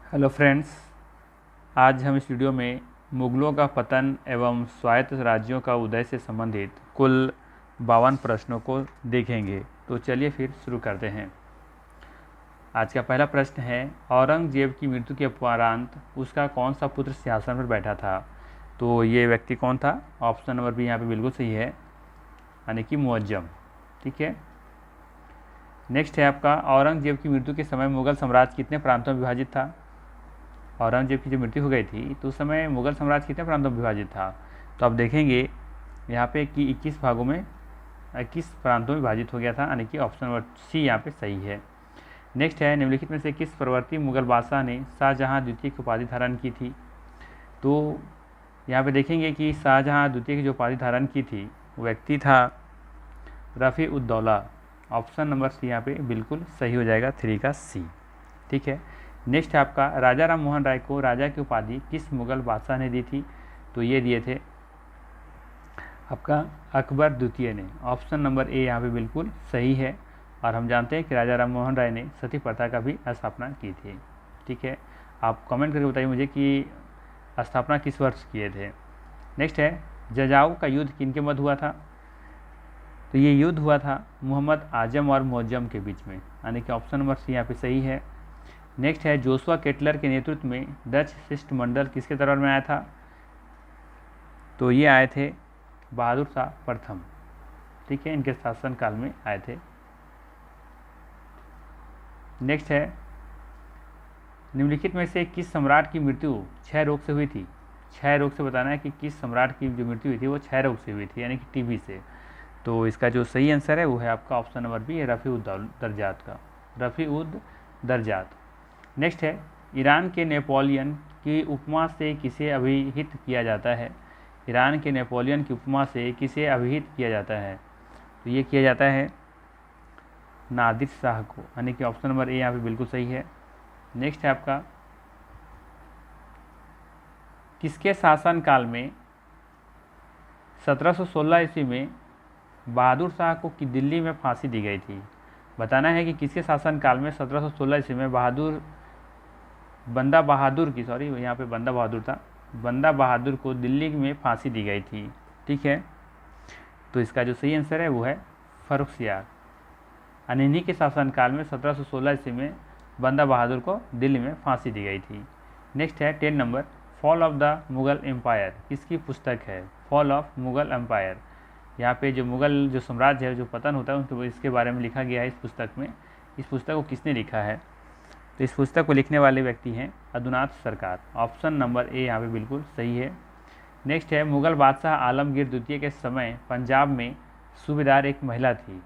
Hello friends, आज हम इस वीडियो में मुगलों का पतन एवं स्वायत्त राज्यों का उदय से संबंधित कुल 52 प्रश्नों को देखेंगे। तो चलिए फिर शुरू करते हैं। आज का पहला प्रश्न है, औरंगजेब की मृत्यु के उपरांत उसका कौन सा पुत्र सिंहासन पर बैठा था? तो ये व्यक्ति कौन था? ऑप्शन नंबर बी यहाँ पे बिल्कुल सही है, यानी कि मुअज्जम। ठीक है। नेक्स्ट है आपका, औरंगजेब की मृत्यु के समय मुगल साम्राज्य कितने प्रांतों में विभाजित था? औरंगजेब की जो मृत्यु हो गई थी तो उस समय मुगल साम्राज्य कितने प्रांतों में विभाजित था? तो आप देखेंगे यहाँ पे कि 21 भागों में 21 प्रांतों में विभाजित हो गया था, यानी कि ऑप्शन नंबर सी यहाँ पे सही है। नेक्स्ट है, निम्नलिखित में से किस प्रवर्ती मुगल बादशाह ने शाहजहां द्वितीय की उपाधि धारण की थी? तो यहाँ पे देखेंगे कि शाहजहां द्वितीय की जो उपाधि धारण की थी वो व्यक्ति था Rafi ud Daula. Option number C यहाँ पे बिल्कुल सही हो जाएगा, 3 का सी। ठीक है। नेक्स्ट है आपका, राजा राम मोहन राय को राजा की उपाधि किस मुगल बादशाह ने दी थी? तो ये दिए थे आपका अकबर द्वितीय ने। ऑप्शन नंबर ए यहाँ पे बिल्कुल सही है। और हम जानते हैं कि राजा राम मोहन राय ने सती प्रथा का भी स्थापना की थी। ठीक है। आप कमेंट करके बताइए मुझे कि स्थापना किस वर्ष किए थे। नेक्स्ट है, जजाऊ का युद्ध किनके मध्य हुआ था? तो ये युद्ध हुआ था मोहम्मद आजम और मुअज्जम के बीच में, यानी कि ऑप्शन नंबर सी यहाँ पे सही है। नेक्स्ट है, जोशुआ केटलर के नेतृत्व में डच शिष्टमंडल किसके दरबार में आया था? तो ये आए थे बहादुर शाह प्रथम। ठीक है, इनके शासनकाल में आए थे। नेक्स्ट है, निम्नलिखित में से किस सम्राट की मृत्यु क्षय रोग से हुई थी? क्षय रोग से बताना है कि किस सम्राट की जो मृत्यु हुई थी वो क्षय रोग से हुई थी, यानी कि टीबी से। तो इसका जो सही आंसर है वो है आपका ऑप्शन नंबर बी, रफ़ी उद दरजात का, रफ़ी उद दरजात। नेक्स्ट है, ईरान के नेपोलियन की उपमा से किसे अभिहित किया जाता है? ईरान के नेपोलियन की उपमा से किसे अभिहित किया जाता है? तो ये किया जाता है नादिर शाह को, यानी कि ऑप्शन नंबर ए यहाँ पे बिल्कुल सही है। नेक्स्ट है आपका, किसके शासनकाल में 1716 ईस्वी में बहादुर शाह को की दिल्ली में फांसी दी गई थी? बताना है कि किसके शासनकाल में 1716 ईस्वी में बंदा बहादुर था, बंदा बहादुर को दिल्ली में फांसी दी गई थी। ठीक है। तो इसका जो सही आंसर है वो है फर्रुखसियार। इन्हीं के शासनकाल में 1716 ईस्वी में बंदा बहादुर को दिल्ली में फांसी दी गई थी। नेक्स्ट है 10 number, fall of the Mughal empire किसकी पुस्तक है? फॉल ऑफ मुगल एम्पायर, यहाँ पे जो मुगल जो साम्राज्य है जो पतन होता है उनके इसके बारे में लिखा गया है इस पुस्तक में। इस पुस्तक को किसने लिखा है? तो इस पुस्तक को लिखने वाले व्यक्ति हैं अदुनाथ सरकार। ऑप्शन नंबर ए यहाँ पे बिल्कुल सही है। नेक्स्ट है, मुगल बादशाह आलमगीर द्वितीय के समय पंजाब में सूबेदार एक महिला थी।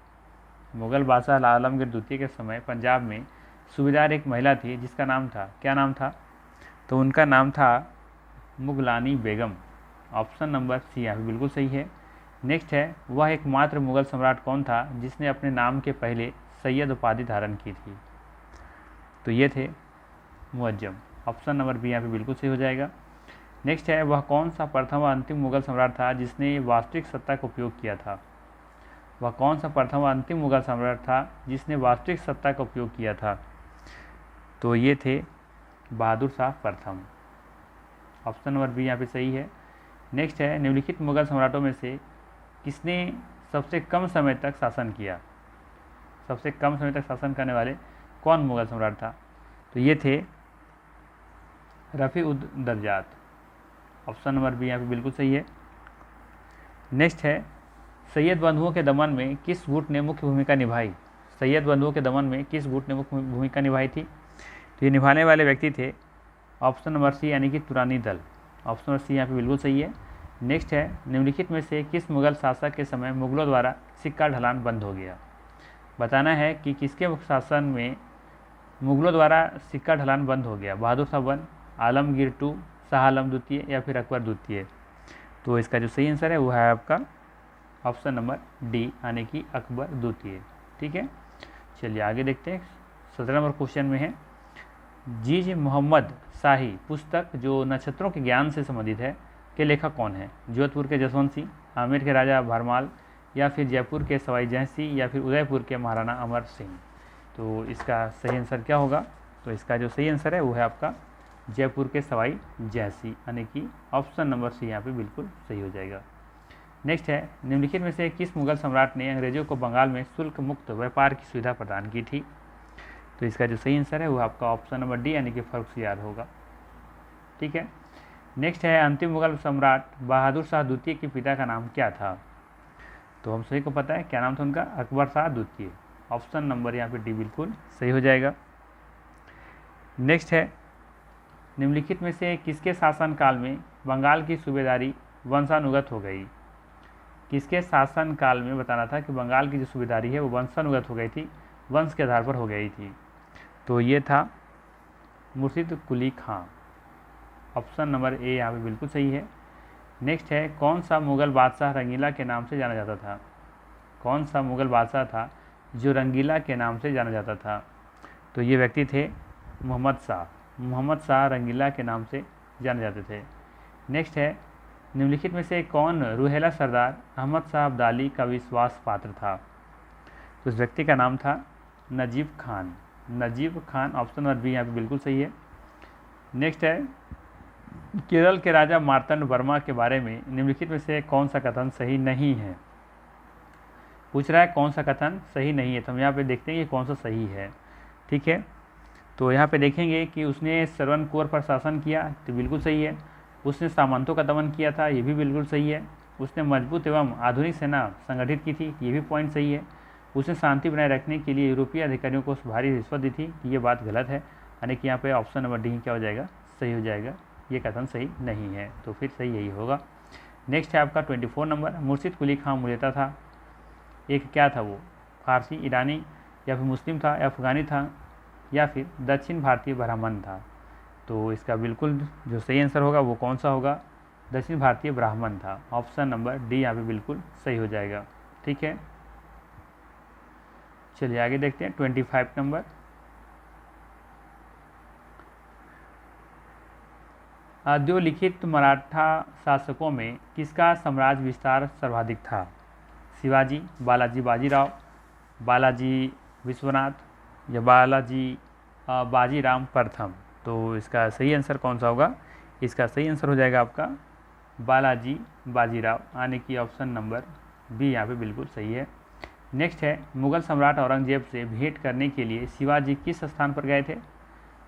मुगल बादशाह आलमगीर द्वितीय के समय पंजाब में सूबेदार एक महिला थी जिसका नाम था, क्या नाम था? तो उनका नाम था मुगलानी बेगम। ऑप्शन नंबर सी यहाँ पे बिल्कुल सही है। नेक्स्ट है, वह एकमात्र मुगल सम्राट कौन था जिसने अपने नाम के पहले सैयद उपाधि धारण की थी? तो ये थे मुअज्जम। ऑप्शन नंबर बी यहाँ पे बिल्कुल सही हो जाएगा। नेक्स्ट है, वह कौन सा प्रथम व अंतिम मुगल सम्राट था जिसने वास्तविक सत्ता का उपयोग किया था? वह कौन सा प्रथम व अंतिम मुगल सम्राट था जिसने वास्तविक सत्ता का उपयोग किया था? तो ये थे बहादुर शाह प्रथम। ऑप्शन नंबर बी यहाँ पे सही है। नेक्स्ट है, निम्नलिखित मुगल सम्राटों में से किसने सबसे कम समय तक शासन किया? सबसे कम समय तक शासन करने वाले कौन मुगल सम्राट था? तो ये थे रफ़ी उद दरजात। ऑप्शन नंबर बी यहाँ पे बिल्कुल सही है। नेक्स्ट है, सैयद बंधुओं के दमन में किस गुट ने मुख्य भूमिका निभाई? सैयद बंधुओं के दमन में किस गुट ने मुख्य भूमिका निभाई थी? तो ये निभाने वाले व्यक्ति थे ऑप्शन नंबर सी, यानी कि तुरानी दल। ऑप्शन नंबर सी यहाँ पे बिल्कुल सही है। नेक्स्ट है, निम्नलिखित में से किस मुगल शासक के समय मुगलों द्वारा सिक्का ढलान बंद हो गया? बताना है कि किसके शासन में मुगलों द्वारा सिक्का ढलान बंद हो गया? बहादुर शाह 1, आलमगीर 2, शाह आलम द्वितीय या फिर अकबर द्वितीय? तो इसका जो सही आंसर है वो है आपका ऑप्शन नंबर डी, यानी कि अकबर द्वितीय। ठीक है। चलिए आगे देखते हैं। 17 नंबर क्वेश्चन में है, जीज मोहम्मद शाही पुस्तक जो नक्षत्रों के ज्ञान से संबंधित है के लेखक कौन है? जोधपुर के जसवंत सिंह, आमेर के राजा भरमाल, या फिर जयपुर के सवाई जय सिंह, या फिर उदयपुर के महाराणा अमर सिंह? तो इसका सही आंसर क्या होगा? तो इसका जो सही आंसर है वो है आपका जयपुर के सवाई जयसी, यानी कि ऑप्शन नंबर सी यहाँ पे बिल्कुल सही हो जाएगा। नेक्स्ट है, निम्नलिखित में से किस मुगल सम्राट ने अंग्रेजों को बंगाल में शुल्क मुक्त व्यापार की सुविधा प्रदान की थी? तो इसका जो सही आंसर है वो आपका ऑप्शन नंबर डी यानी कि फर्रुखसियार होगा। ठीक है। नेक्स्ट है, अंतिम मुगल सम्राट बहादुर शाह द्वितीय के पिता का नाम क्या था? तो हम सभी को पता है क्या नाम था उनका, अकबर शाह द्वितीय। ऑप्शन नंबर यहाँ पे डी बिल्कुल सही हो जाएगा। नेक्स्ट है, निम्नलिखित में से किसके शासनकाल में बंगाल की सूबेदारी वंशानुगत हो गई? किसके शासनकाल में बताना था कि बंगाल की जो सूबेदारी है वो वंशानुगत हो गई थी, वंश के आधार पर हो गई थी? तो ये था मुर्शिद कुली खां। ऑप्शन नंबर ए यहाँ पे बिल्कुल सही है। नेक्स्ट है, कौन सा मुगल बादशाह रंगीला के नाम से जाना जाता था? कौन सा मुगल बादशाह था जो रंगीला के नाम से जाना जाता था? तो ये व्यक्ति थे मोहम्मद शाह। मोहम्मद शाह रंगीला के नाम से जाने जाते थे। नेक्स्ट है, निम्नलिखित में से कौन रूहेला सरदार अहमद शाह अब्दाली का विश्वास पात्र था? तो उस व्यक्ति का नाम था Najib Khan. Najib Khan, option number B यहाँ पे बिल्कुल सही है। नेक्स्ट है, केरल के राजा मार्तंड वर्मा के बारे में निम्नलिखित में से कौन सा कथन सही नहीं है? पूछ रहा है कौन सा कथन सही नहीं है, तो हम यहाँ पे देखते हैं कि कौन सा सही है। ठीक है, तो यहाँ पे देखेंगे कि उसने श्रवणकोर पर शासन किया, तो बिल्कुल सही है। उसने सामंतों का दमन किया था, ये भी बिल्कुल सही है। उसने मजबूत एवं आधुनिक सेना संगठित की थी, ये भी पॉइंट सही है। उसने शांति बनाए रखने के लिए यूरोपीय अधिकारियों को भारी रिश्वत दी थी, ये बात गलत है, यानी कि यहाँ पे ऑप्शन नंबर डी क्या हो जाएगा, सही हो जाएगा। ये कथन सही नहीं है, तो फिर सही यही होगा। नेक्स्ट है आपका 24 नंबर, मुर्शिद कुली खां मूलतः था एक क्या था वो, फारसी, ईरानी या फिर मुस्लिम था, या अफगानी था, या फिर दक्षिण भारतीय ब्राह्मण था? तो इसका बिल्कुल जो सही आंसर होगा वो कौन सा होगा, दक्षिण भारतीय ब्राह्मण था। ऑप्शन नंबर डी यहाँ पे बिल्कुल सही हो जाएगा। ठीक है, चलिए आगे देखते हैं 25 नंबर। आद्योलिखित मराठा शासकों में किसका साम्राज्य विस्तार सर्वाधिक था? शिवाजी, बालाजी बाजीराव, बालाजी विश्वनाथ या बालाजी बाजीराम प्रथम? तो इसका सही आंसर कौन सा होगा? इसका सही आंसर हो जाएगा आपका बालाजी बाजीराव, यानी कि ऑप्शन नंबर बी यहाँ पे बिल्कुल सही है। नेक्स्ट है, मुगल सम्राट औरंगजेब से भेंट करने के लिए शिवाजी किस स्थान पर गए थे?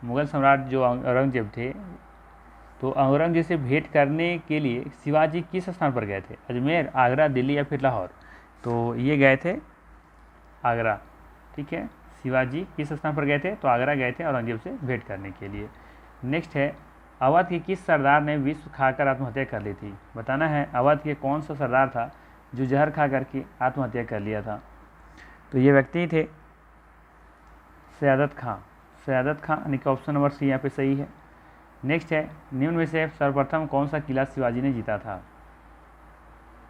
मुगल सम्राट जो औरंगजेब थे, तो औरंगजेब से भेंट करने के लिए शिवाजी किस स्थान पर गए थे? अजमेर, आगरा, दिल्ली या फिर लाहौर? तो ये गए थे आगरा। ठीक है, शिवाजी किस स्थान पर गए थे? तो आगरा गए थे औरंगजेब से भेंट करने के लिए। नेक्स्ट है, अवध के किस सरदार ने विष खाकर आत्महत्या कर ली थी? बताना है अवध के कौन सा सरदार था जो जहर खा करके आत्महत्या कर लिया था? तो ये व्यक्ति थे सयादत खां। सयादत खां, यानी कि ऑप्शन नंबर सी यहाँ पे सही है। नेक्स्ट है, निम्न में से सर्वप्रथम कौन सा किला शिवाजी ने जीता था?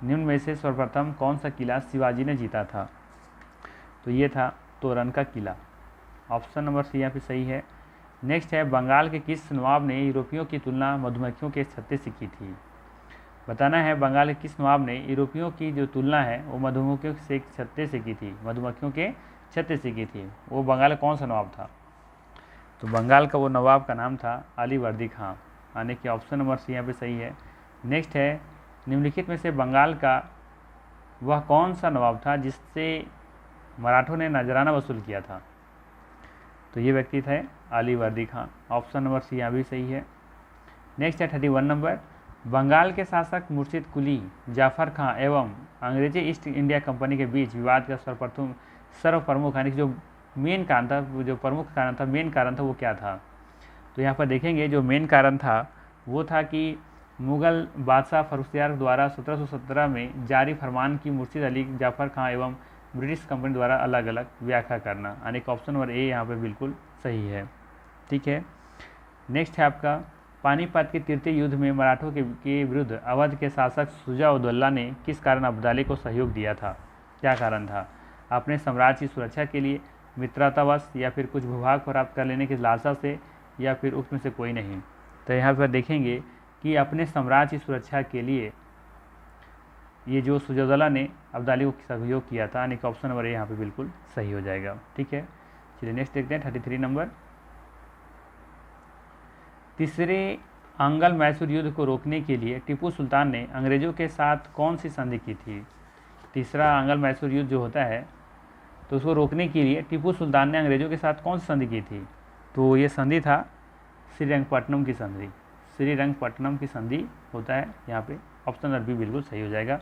निम्न में से सर्वप्रथम कौन सा किला शिवाजी ने जीता था? तो ये था तोरण का किला। ऑप्शन नंबर सी यहाँ पे सही है। नेक्स्ट है, बंगाल के किस नवाब ने यूरोपियों की तुलना मधुमक्खियों के छत्ते से की थी? बताना है बंगाल के किस नवाब ने यूरोपियों की जो तुलना है वो मधुमक्खियों से छत्ते से की थी, मधुमक्खियों के छत्ते से की थी? वो बंगाल का कौन सा नवाब था? तो बंगाल का वो नवाब का नाम था अलीवर्दी खां, यानी कि ऑप्शन नंबर सी यहाँ पे सही है। नेक्स्ट है, निम्नलिखित में से बंगाल का वह कौन सा नवाब था जिससे मराठों ने नजराना वसूल किया था? तो ये व्यक्ति थे अलीवर्दी खां। ऑप्शन नंबर सी यहाँ भी सही है। नेक्स्ट है 31 नंबर, बंगाल के शासक मुर्शिद कुली जाफर खां एवं अंग्रेजी ईस्ट इंडिया कंपनी के बीच विवाद का सर्वप्रमुख यानी कि जो मेन कारण था, जो प्रमुख कारण था, मेन कारण था, वो क्या था? तो यहाँ पर देखेंगे जो मेन कारण था वो था कि मुगल बादशाह फर्रुखसियार द्वारा 1717 में जारी फरमान की मुर्शिद अली जाफर खां एवं ब्रिटिश कंपनी द्वारा अलग अलग व्याख्या करना, यानी कि ऑप्शन नंबर ए यहाँ पे बिल्कुल सही है। ठीक है, नेक्स्ट है आपका, पानीपत के तृतीय युद्ध में मराठों के विरुद्ध अवध के शासक शुजा-उद-दौला ने किस कारण अब्दाली को सहयोग दिया था? क्या कारण था? अपने साम्राज्य की सुरक्षा के लिए, मित्रतावश, या फिर कुछ भूभाग प्राप्त कर लेने की लालसा से, या फिर उसमें से कोई नहीं? तो यहाँ पर देखेंगे कि अपने साम्राज्य की सुरक्षा के लिए ये जो शुजा-उद-दौला ने अब्दाली को सहयोग किया था, यानी कि ऑप्शन नंबर ए यहाँ पे बिल्कुल सही हो जाएगा। ठीक है, चलिए नेक्स्ट देखते हैं 33 नंबर। तीसरे आंग्ल मैसूर युद्ध को रोकने के लिए टीपू सुल्तान ने अंग्रेज़ों के साथ कौन सी संधि की थी? तीसरा आंग्ल मैसूर युद्ध जो होता है तो उसको रोकने के लिए टीपू सुल्तान ने अंग्रेज़ों के साथ कौन सी संधि की थी? तो ये संधि था श्रीरंगपट्टनम की संधि। श्रीरंगपट्टनम की संधि होता है यहाँ पे। ऑप्शन नंबर बी बिल्कुल सही हो जाएगा।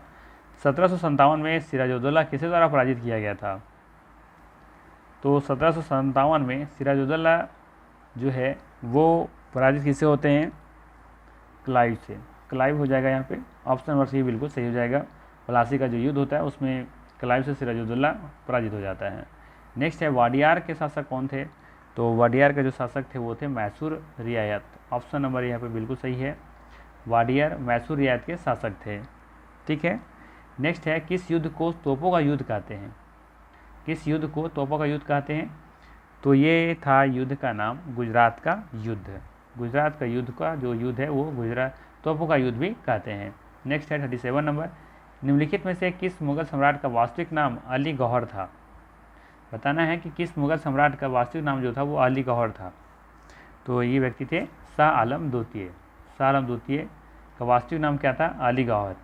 1757 में सिराजुद्दौला किसके द्वारा पराजित किया गया था? तो 1757 में सिराजुद्दौला जो है वो पराजित किससे होते हैं? क्लाइव से। क्लाइव हो जाएगा यहाँ पे। ऑप्शन नंबर सी बिल्कुल सही हो जाएगा। प्लासी का जो युद्ध होता है उसमें क्लाइव से सिराजुद्दौला पराजित हो जाता है। नेक्स्ट है वाडियार के शासक कौन थे? तो वाडियार के जो शासक थे वो थे मैसूर रियायत। ऑप्शन नंबर यहाँ पे बिल्कुल सही है। वाडियार मैसूर रियायत के शासक थे। ठीक है। नेक्स्ट है किस युद्ध को तोपों का युद्ध कहते हैं? किस युद्ध को तोपों का युद्ध कहते हैं? तो ये था युद्ध का नाम गुजरात का युद्ध। गुजरात का युद्ध का जो युद्ध है वो गुजरात तोपों का युद्ध भी कहते हैं। नेक्स्ट है 37 नंबर, निम्नलिखित में से किस मुगल सम्राट का वास्तविक नाम अली गौहर था? बताना है कि किस मुगल सम्राट का वास्तविक नाम जो था वो अली गौहर था। तो ये व्यक्ति थे शाह आलम द्वितीय। शाह आलम द्वितीय का वास्तविक नाम क्या था? अली गौहर।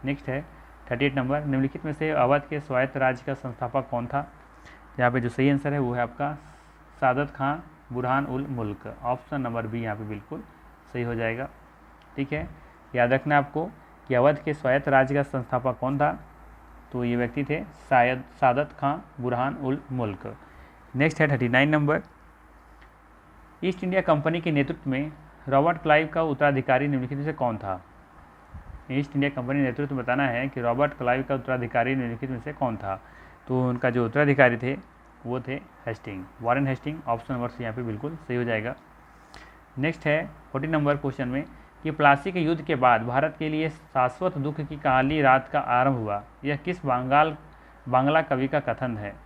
नेक्स्ट है 38 नंबर, निम्नलिखित में से अवध के स्वायत्त राज्य का संस्थापक कौन था? यहाँ पे जो सही आंसर है वो है आपका सादत खां बुरहान उल मुल्क। ऑप्शन नंबर बी यहाँ पे बिल्कुल सही हो जाएगा। ठीक है, याद रखना आपको कि अवध के स्वायत्त राज्य का संस्थापक कौन था? तो ये व्यक्ति थे सादत खां बुरहान उल मुल्क। नेक्स्ट है 39 नंबर, ईस्ट इंडिया कंपनी के नेतृत्व में रॉबर्ट क्लाइव का उत्तराधिकारी निम्नलिखित में से कौन था? ईस्ट इंडिया कंपनी नेतृत्व में बताना है कि रॉबर्ट क्लाइव का उत्तराधिकारी निम्नलिखित में से कौन था? तो उनका जो उत्तराधिकारी थे वो थे Hasting, Warren Hasting. Option number C यहाँ पे बिल्कुल सही हो जाएगा। नेक्स्ट है 40 नंबर क्वेश्चन में कि प्लासी के युद्ध के बाद भारत के लिए शाश्वत दुख की काली रात का आरंभ हुआ, यह किस बांग्ला कवि का कथन है?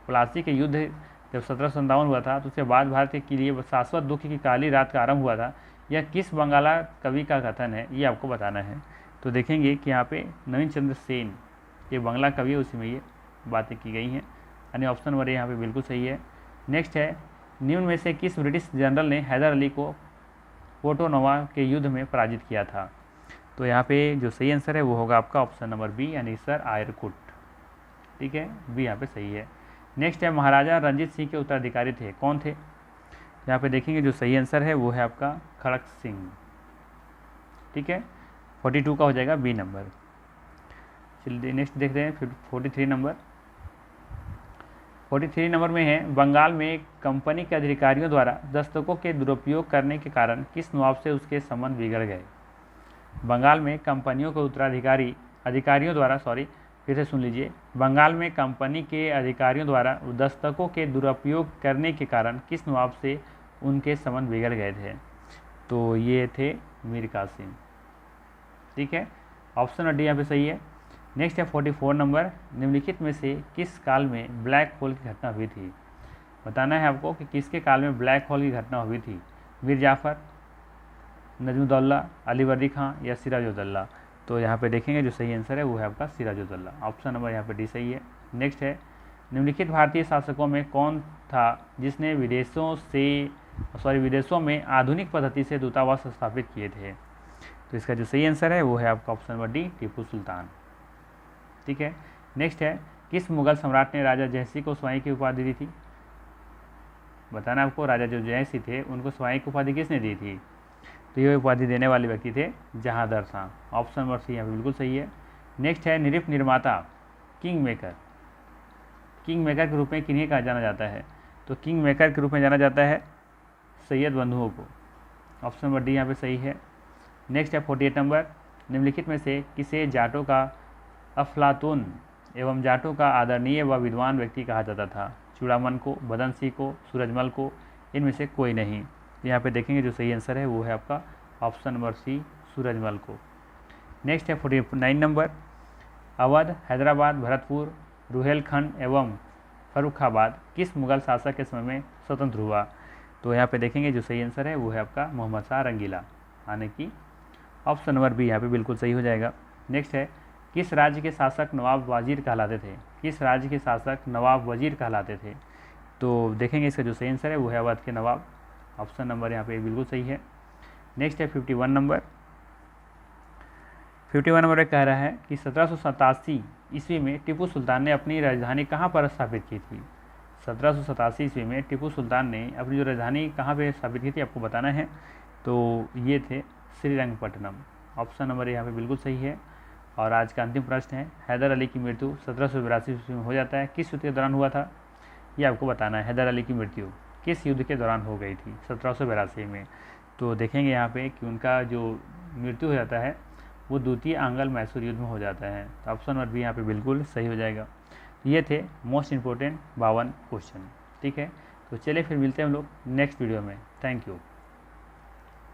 प्लासी के युद्ध जब 1757 हुआ था तो उसके बाद भारत के लिए शाश्वत दुख की काली रात का आरंभ हुआ था, यह किस बांग्ला कवि का कथन है? ये आपको बताना है। तो देखेंगे कि यहाँ पे नवीन चंद्र सेन ये बांग्ला कवि है, उसी में ये बातें की गई हैं, यानी ऑप्शन नंबर यहाँ पे बिल्कुल सही है। नेक्स्ट है निम्न में से किस ब्रिटिश जनरल ने हैदर अली को पोर्टोनोवा के युद्ध में पराजित किया था? तो यहाँ पे जो सही आंसर है वो होगा आपका ऑप्शन नंबर बी यानी सर आयरकुट। ठीक है, बी यहाँ पे सही है। नेक्स्ट है महाराजा रंजीत सिंह के उत्तराधिकारी थे, कौन थे? यहाँ पे देखेंगे जो सही आंसर है वो है आपका खड़क सिंह। ठीक है, 42 का हो जाएगा बी नंबर। चलिए नेक्स्ट देखते हैं फिर 43 नंबर। 43 नंबर में है बंगाल में कंपनी के अधिकारियों द्वारा दस्तकों के दुरुपयोग करने के कारण किस नवाब से उसके संबंध बिगड़ गए? बंगाल में कंपनियों के अधिकारियों द्वारा फिर से सुन लीजिए, बंगाल में कंपनी के अधिकारियों द्वारा दस्तकों के दुरुपयोग करने के कारण किस नवाब से उनके संबंध बिगड़ गए थे? तो ये थे मीर कासिम। ठीक है, ऑप्शन डी यहाँ पे सही है। नेक्स्ट है 44 नंबर, निम्नलिखित में से किस काल में ब्लैक होल की घटना हुई थी? बताना है आपको कि किसके काल में ब्लैक होल की घटना हुई थी? मीर जाफ़र, नजमुद्दौला, अली वर्दी खां या सिराजुद्दौला? तो यहाँ पे देखेंगे जो सही आंसर है वो है आपका सिराजुद्दौला। ऑप्शन नंबर यहाँ पे डी सही है। नेक्स्ट है निम्नलिखित भारतीय शासकों में कौन था जिसने विदेशों में आधुनिक पद्धति से दूतावास स्थापित किए थे? तो इसका जो सही आंसर है वो है आपका option number D Tipu Sultan. ठीक है, नेक्स्ट है किस मुगल सम्राट ने राजा जयसिंह को स्वाई की उपाधि दी थी? बताना आपको राजा जो जयसिंह थे उनको स्वाई की उपाधि किसने दी थी? तो ये उपाधि देने वाले व्यक्ति थे Jahandar Shah. Option number C यहाँ बिल्कुल सही है। नेक्स्ट है नृत्य निर्माता किंग मेकर के रूप में किन्हें कहा जाना जाता है? तो किंग मेकर के रूप में जाना जाता है सैयद बंधुओं को। ऑप्शन नंबर डी यहाँ पे सही है। नेक्स्ट है 48 नंबर, निम्नलिखित में से किसे जाटों का अफलातून एवं जाटों का आदरणीय व विद्वान व्यक्ति कहा जाता था? चूड़ामन को, बदन सिंह को, सूरजमल को, इनमें से कोई नहीं। यहाँ पे देखेंगे जो सही आंसर है वो है आपका ऑप्शन नंबर सी सूरजमल को। नेक्स्ट है 49 नंबर, अवध, हैदराबाद, भरतपुर, रुहेलखंड एवं फर्रुखाबाद किस मुगल शासक के समय में स्वतंत्र हुआ? तो यहाँ पे देखेंगे जो सही आंसर है वो है आपका मोहम्मद शाह रंगीला, यानी कि ऑप्शन नंबर बी यहाँ पे बिल्कुल सही हो जाएगा। नेक्स्ट है किस राज्य के शासक नवाब वजीर कहलाते थे? किस राज्य के शासक नवाब वजीर कहलाते थे? तो देखेंगे इसका जो सही आंसर है वो है अवध के नवाब। ऑप्शन नंबर यहाँ पे बिल्कुल सही है। नेक्स्ट है 51 नंबर। 51 नंबर में कह रहा है कि 1787 ईस्वी में टीपू सुल्तान ने अपनी राजधानी कहाँ पर स्थापित की थी। 1787 ईस्वी में टीपू सुल्तान ने अपनी जो राजधानी कहाँ पर स्थापित की थी आपको बताना है। तो ये थे श्रीरंगपट्टनम। ऑप्शन नंबर यहाँ पे बिल्कुल सही है। और आज का अंतिम प्रश्न है, हैदर अली की मृत्यु 1782 ईस्वी में हो जाता है, किस युद्ध के दौरान हुआ था, ये आपको बताना है। हैदर अली की मृत्यु किस युद्ध के दौरान हो गई थी 1782 में। तो देखेंगे यहाँ पे कि उनका जो मृत्यु हो जाता है वो द्वितीय आंग्ल मैसूर युद्ध में हो जाता है। तो ऑप्शन नंबर भी यहाँ पे बिल्कुल सही हो जाएगा। ये थे मोस्ट इम्पोर्टेंट 52 क्वेश्चन। ठीक है, तो चलिए फिर मिलते हैं हम लोग नेक्स्ट वीडियो में। Thank you.